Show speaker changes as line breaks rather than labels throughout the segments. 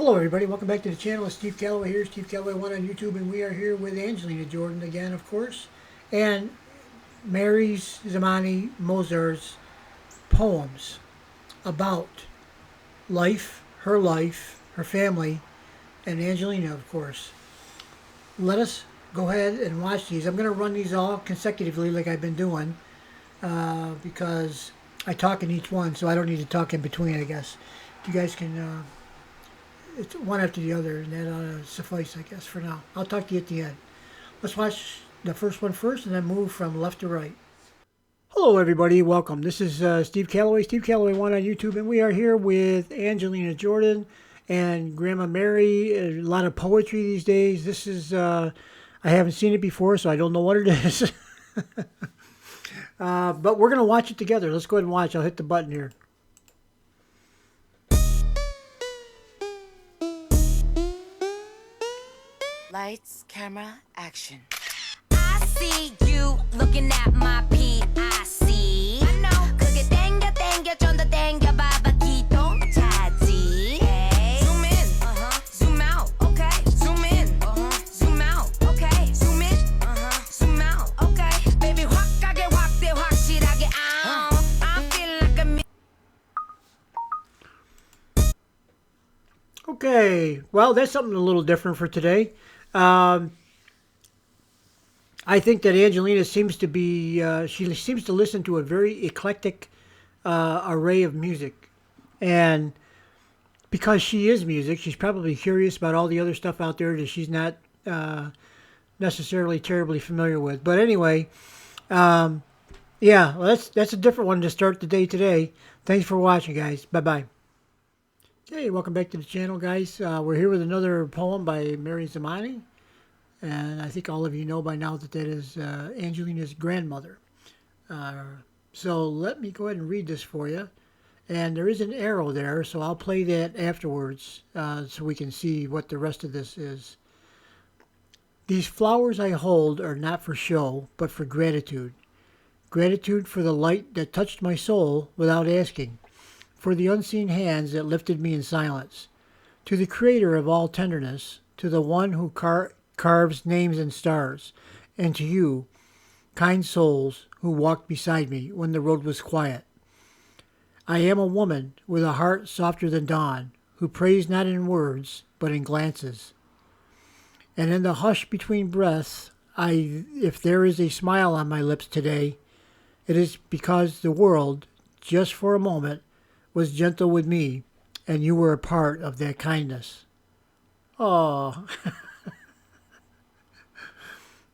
Hello everybody, welcome back to the channel. It's Steve Callaway here, Steve Callaway 1 on YouTube, and we are here with Angelina Jordan again, of course, and Mary's Zamani Mozart's poems about life, her family, and Angelina, of course. Let us go ahead and watch these. I'm going to run these all consecutively like I've been doing because I talk in each one, so I don't need to talk in between, I guess. You guys can... it's one after the other, and that ought to suffice, I guess, for now. I'll talk to you at the end. Let's watch the first one first, and then move from left to right. Hello, everybody. Welcome. This is Steve Callaway 1 on YouTube, and we are here with Angelina Jordan and Grandma Mary. A lot of poetry these days. This is, I haven't seen it before, so I don't know what it is. But we're going to watch it together. Let's go ahead and watch. I'll hit the button here.
Lights, camera, action. I see you looking at my PIC. I know. 그게 땡겨 좀 더 땡겨 봐봐기도 차지. Zoom in, zoom out, okay. Zoom in, zoom out, okay. Zoom in, zoom out, okay. Baby 확 가게 확대 확실하게 I feel like a
Okay, well, that's something a little different for today. I think that Angelina seems to be, she seems to listen to a very eclectic array of music. And because she is music, she's probably curious about all the other stuff out there that she's not necessarily terribly familiar with. But anyway, yeah, well, that's a different one to start the day today. Thanks for watching, guys. Bye-bye. Hey, welcome back to the channel, guys. We're here with another poem by Mery Zamani, and I think all of you know by now that that is Angelina's grandmother. So let me go ahead and read this for you. And there is an arrow there, so I'll play that afterwards so we can see what the rest of this is. These flowers I hold are not for show, but for gratitude. Gratitude for the light that touched my soul without asking, for the unseen hands that lifted me in silence, to the creator of all tenderness, to the one who carves names in stars, and to you, kind souls who walked beside me when the road was quiet. I am a woman with a heart softer than dawn, who prays not in words, but in glances. And in the hush between breaths, if there is a smile on my lips today, it is because the world, just for a moment, was gentle with me, and you were a part of that kindness. Oh,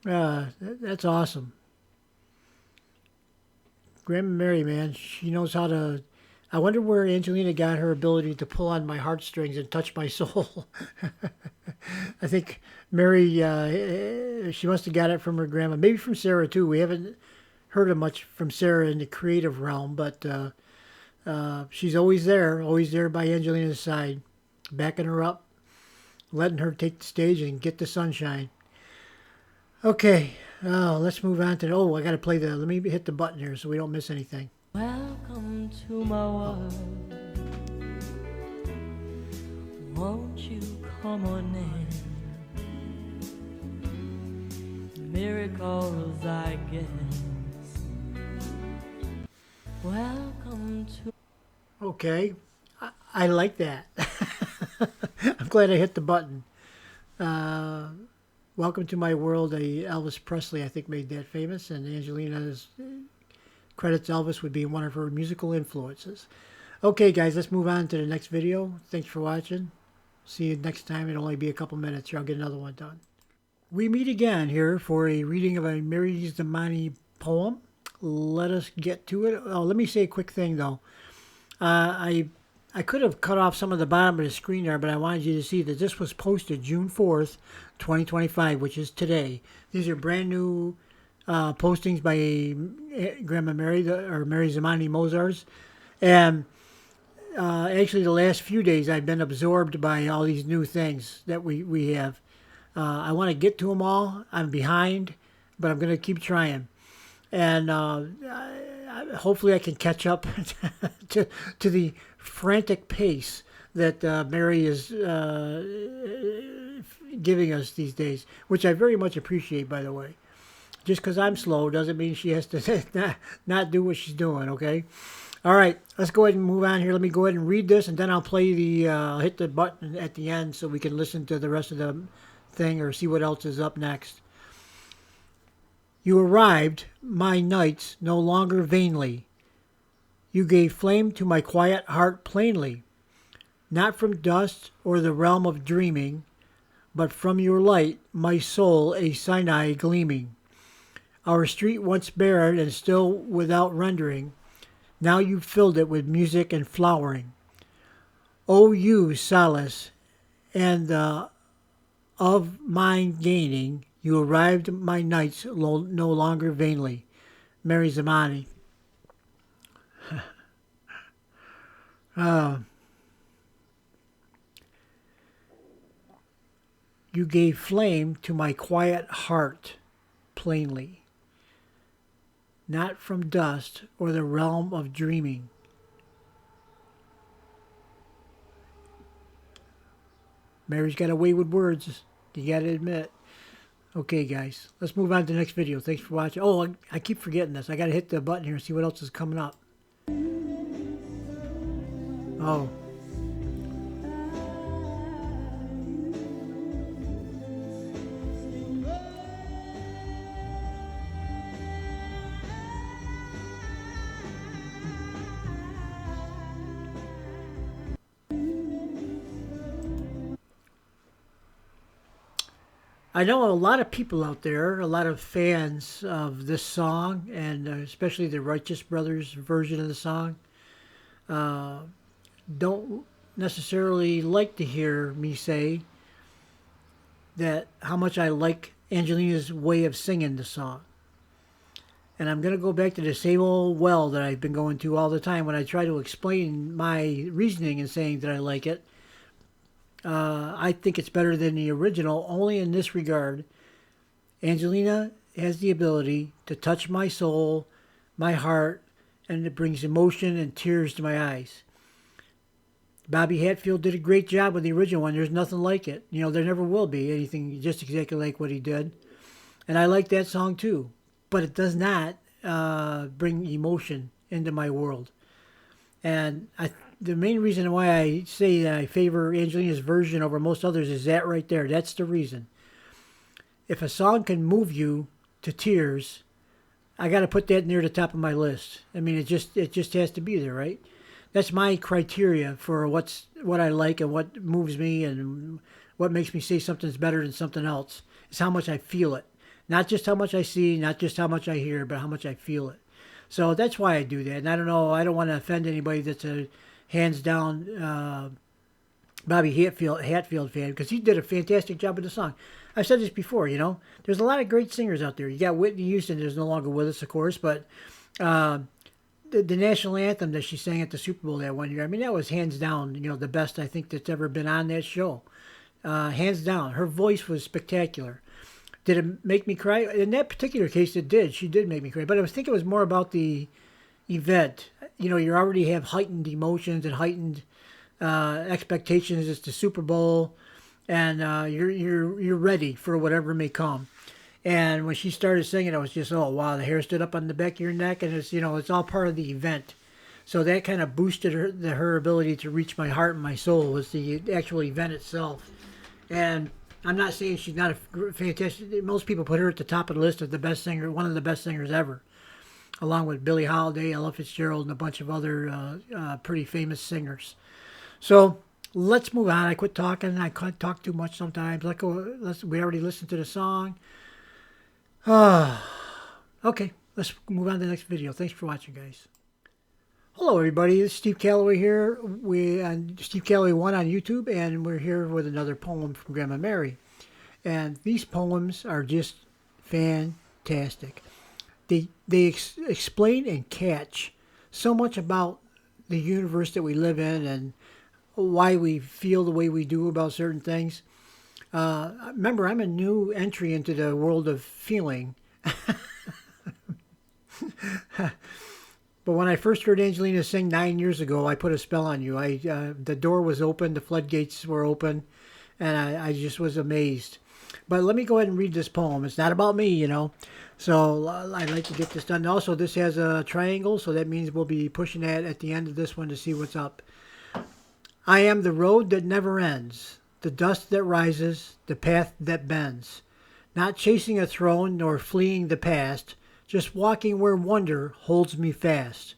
that's awesome. Grandma Mary, man, she knows how to... I wonder where Angelina got her ability to pull on my heartstrings and touch my soul. I think Mary, she must have got it from her grandma. Maybe from Sara, too. We haven't heard of much from Sara in the creative realm, but... she's always there by Angelina's side, backing her up, letting her take the stage and get the sunshine. Okay, let's move on to, I got to play let me hit the button here so we don't miss anything.
Welcome to my world. Won't you come on in? Miracles, I guess. Welcome to...
Okay, I like that. I'm glad I hit the button. Welcome to My World. Elvis Presley, I think, made that famous, and Angelina's credits Elvis would be one of her musical influences. Okay, guys, let's move on to the next video. Thanks for watching. See you next time. It'll only be a couple minutes here. I'll get another one done. We meet again here for a reading of a Mery Zamani poem. Let us get to it. Oh, let me say a quick thing, though. I could have cut off some of the bottom of the screen there, but I wanted you to see that this was posted June 4th, 2025, which is today. These are brand new postings by Grandma Mary, or Mery Zamani Mozart's. And actually, the last few days, I've been absorbed by all these new things that we have. I want to get to them all. I'm behind, but I'm going to keep trying. And hopefully I can catch up to the frantic pace that Mery is giving us these days, which I very much appreciate, by the way. Just because I'm slow doesn't mean she has to not do what she's doing, okay? All right, let's go ahead and move on here. Let me go ahead and read this, and then I'll play hit the button at the end so we can listen to the rest of the thing or see what else is up next. You arrived, my nights, no longer vainly. You gave flame to my quiet heart plainly, not from dust or the realm of dreaming, but from your light, my soul a Sinai gleaming. Our street once bare and still without rendering, now you've filled it with music and flowering. O you, solace, and of mine gaining, you arrived my nights no longer vainly. Mery Zamani. You gave flame to my quiet heart plainly, not from dust or the realm of dreaming. Mary's got a way with words, you gotta admit. Okay, guys, let's move on to the next video. Thanks for watching. Oh, I keep forgetting this. I gotta hit the button here and see what else is coming up. Oh. I know a lot of people out there, a lot of fans of this song, and especially the Righteous Brothers version of the song, don't necessarily like to hear me say that how much I like Angelina's way of singing the song. And I'm going to go back to the same old well that I've been going to all the time when I try to explain my reasoning and saying that I like it. I think it's better than the original, only in this regard. Angelina has the ability to touch my soul, my heart, and it brings emotion and tears to my eyes. Bobby Hatfield did a great job with the original one. There's nothing like it. You know, there never will be anything just exactly like what he did. And I like that song too. But it does not bring emotion into my world. And the main reason why I say that I favor Angelina's version over most others is that right there. That's the reason. If a song can move you to tears, I got to put that near the top of my list. I mean, it just has to be there, right? That's my criteria for what I like and what moves me and what makes me say something's better than something else. It's how much I feel it. Not just how much I see, not just how much I hear, but how much I feel it. So that's why I do that. And I don't know, I don't want to offend anybody that's a hands down Bobby Hatfield fan, because he did a fantastic job with the song. I've said this before, you know. There's a lot of great singers out there. You got Whitney Houston, who's no longer with us, of course, but the national anthem that she sang at the Super Bowl that one year, I mean, that was hands down, you know, the best I think that's ever been on that show. Hands down. Her voice was spectacular. Did it make me cry? In that particular case, it did. She did make me cry. But I think it was more about the event. You know, you already have heightened emotions and heightened expectations. It's the Super Bowl, and you're ready for whatever may come. And when she started singing, it was just, oh wow, the hair stood up on the back of your neck, and it's, you know, it's all part of the event. So that kind of boosted her ability to reach my heart and my soul, was the actual event itself. And I'm not saying she's not a fantastic. Most people put her at the top of the list of the best singer, one of the best singers ever, along with Billie Holiday, Ella Fitzgerald, and a bunch of other pretty famous singers. So let's move on. I quit talking. I can't talk too much sometimes. We already listened to the song. Okay, let's move on to the next video. Thanks for watching, guys. Hello, everybody. It's Steve Callaway here. We on Steve Callaway 1 on YouTube, and we're here with another poem from Grandma Mery. And these poems are just fantastic. They explain and catch so much about the universe that we live in and why we feel the way we do about certain things. Remember, I'm a new entry into the world of feeling. But when I first heard Angelina sing 9 years ago, I put a spell on you. The door was open, the floodgates were open, and I just was amazed. But let me go ahead and read this poem. It's not about me, you know. So I'd like to get this done. Also, this has a triangle, so that means we'll be pushing that at the end of this one to see what's up. I am the road that never ends, the dust that rises, the path that bends. Not chasing a throne nor fleeing the past, just walking where wonder holds me fast.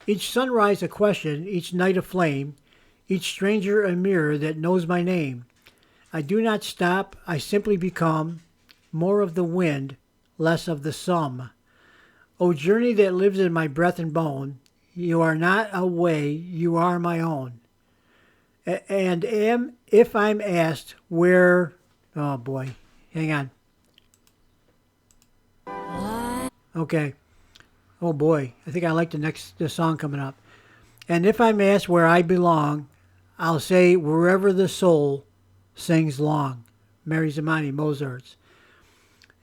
Each sunrise a question, each night a flame, each stranger a mirror that knows my name. I do not stop, I simply become more of the wind, less of the sum. O journey that lives in my breath and bone, you are not a way, you are my own. And am, if I'm asked where, oh boy, hang on. Okay. Oh boy, I think I like the song coming up. And if I'm asked where I belong, I'll say wherever the soul sings long. Mary Mozart's.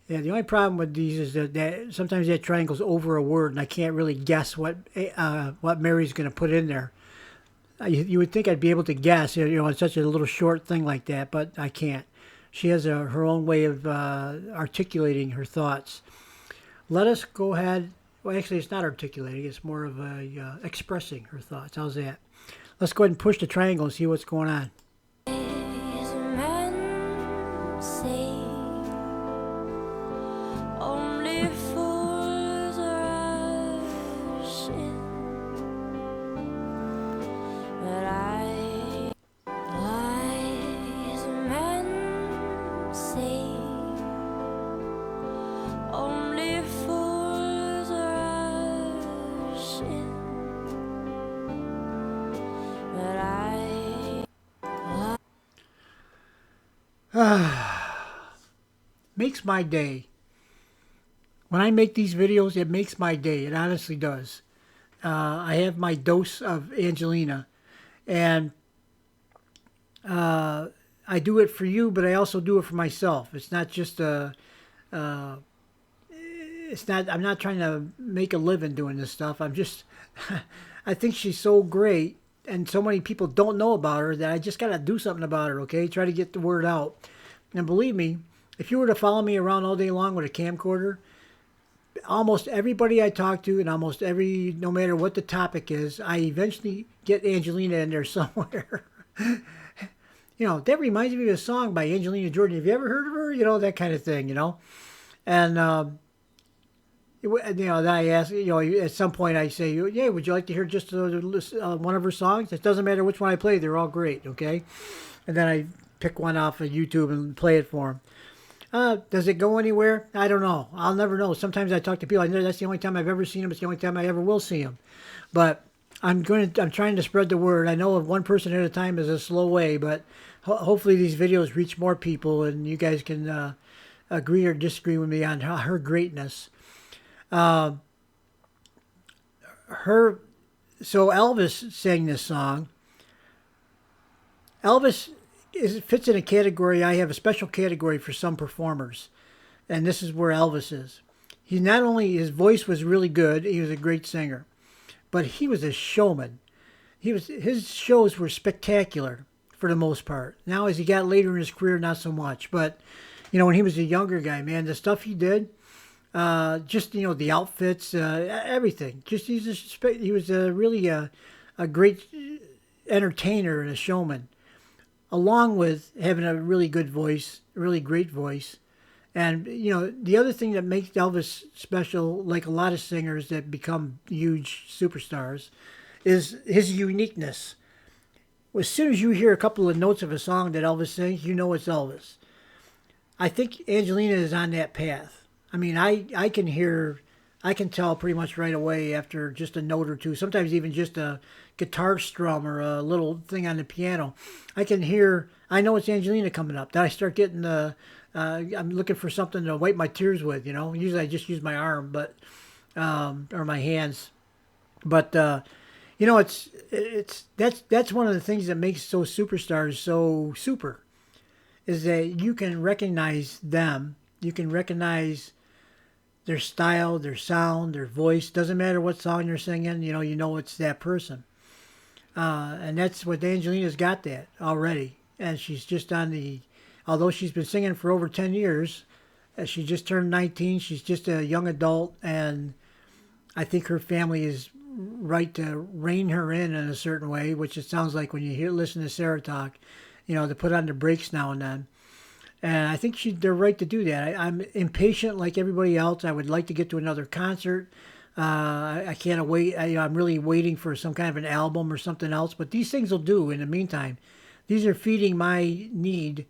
Yeah, the only problem with these is that sometimes that triangle's over a word, and I can't really guess what Mary's going to put in there. You would think I'd be able to guess, you know, it's such a little short thing like that, but I can't. She has her own way of articulating her thoughts. Let us go ahead. Well, actually, it's not articulating. It's more of expressing her thoughts. How's that? Let's go ahead and push the triangle and see what's going on.
These men say only fools rush in, but wise men say only fools rush in, but
Makes my day. When I make these videos, it makes my day. It honestly does. I have my dose of Angelina, and I do it for you, but I also do it for myself. It's not just I'm not trying to make a living doing this stuff. I'm just, I think she's so great, and so many people don't know about her that I just got to do something about her, okay? Try to get the word out. And believe me, if you were to follow me around all day long with a camcorder, almost everybody I talk to, and almost no matter what the topic is, I eventually get Angelina in there somewhere. You know, that reminds me of a song by Angelina Jordan. Have you ever heard of her? You know, that kind of thing, you know? And, you know, then I ask, you know, at some point I say, yeah, would you like to hear just one of her songs? It doesn't matter which one I play. They're all great, okay? And then I pick one off of YouTube and play it for them. Does it go anywhere? I don't know. I'll never know. Sometimes I talk to people. I know that's the only time I've ever seen them. It's the only time I ever will see them. But I'm trying to spread the word. I know of one person at a time is a slow way, but hopefully these videos reach more people, and you guys can agree or disagree with me on her greatness. So Elvis sang this song. Elvis fits in a category. I have a special category for some performers, and this is where Elvis is. He not only, his voice was really good, he was a great singer, but he was a showman. His shows were spectacular for the most part. Now, as he got later in his career, not so much. But you know, when he was a younger guy, man, the stuff he did, just, you know, the outfits, everything. Just he was really a great entertainer and a showman, along with having a really good voice, really great voice. And, you know, the other thing that makes Elvis special, like a lot of singers that become huge superstars, is his uniqueness. As soon as you hear a couple of notes of a song that Elvis sings, you know it's Elvis. I think Angelina is on that path. I mean, I can tell pretty much right away after just a note or two, sometimes even just a guitar strum or a little thing on the piano. I know it's Angelina coming up. Then I start getting I'm looking for something to wipe my tears with, you know. Usually I just use my arm, but or my hands. But you know, that's one of the things that makes those superstars so super, is that you can recognize them. You can recognize their style, their sound, their voice. Doesn't matter what song you're singing, you know it's that person. And that's what Angelina's got that already. And she's just on the, although she's been singing for over 10 years, she just turned 19. She's just a young adult, and I think her family is right to rein her in a certain way, which it sounds like when you listen to Sara talk, to put on the brakes now and then. And I think they're right to do that. I'm impatient like everybody else. I would like to get to another concert. I can't wait. I'm really waiting for some kind of an album or something else. But these things will do in the meantime. These are feeding my need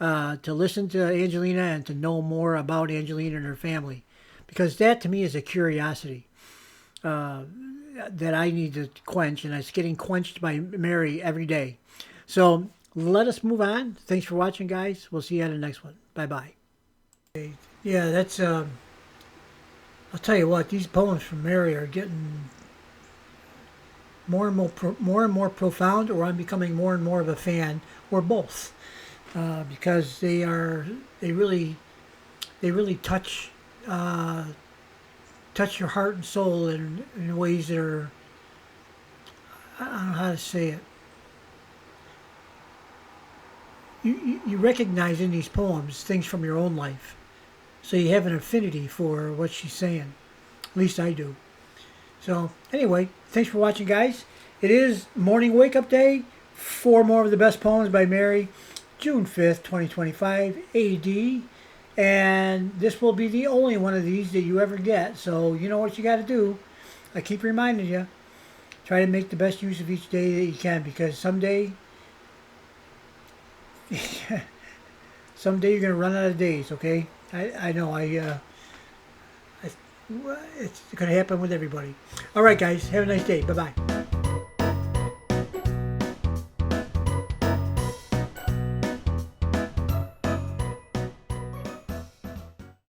to listen to Angelina and to know more about Angelina and her family. Because that to me is a curiosity that I need to quench. And it's getting quenched by Mery every day. So let us move on. Thanks for watching, guys. We'll see you on the next one. Bye-bye. Yeah, that's... I'll tell you what, these poems from Mery are getting more and more profound, or I'm becoming more and more of a fan, or both, because they really touch your heart and soul in ways that are, I don't know how to say it. You recognize in these poems things from your own life. So you have an affinity for what she's saying. At least I do. So anyway, thanks for watching, guys. It is morning wake-up day. 4 more of the best poems by Mery. June 5th, 2025 AD. And this will be the only one of these that you ever get. So you know what you got to do. I keep reminding you. Try to make the best use of each day that you can, because someday you're going to run out of days, okay? I know. It's going to happen with everybody. All right, guys. Have a nice day. Bye-bye.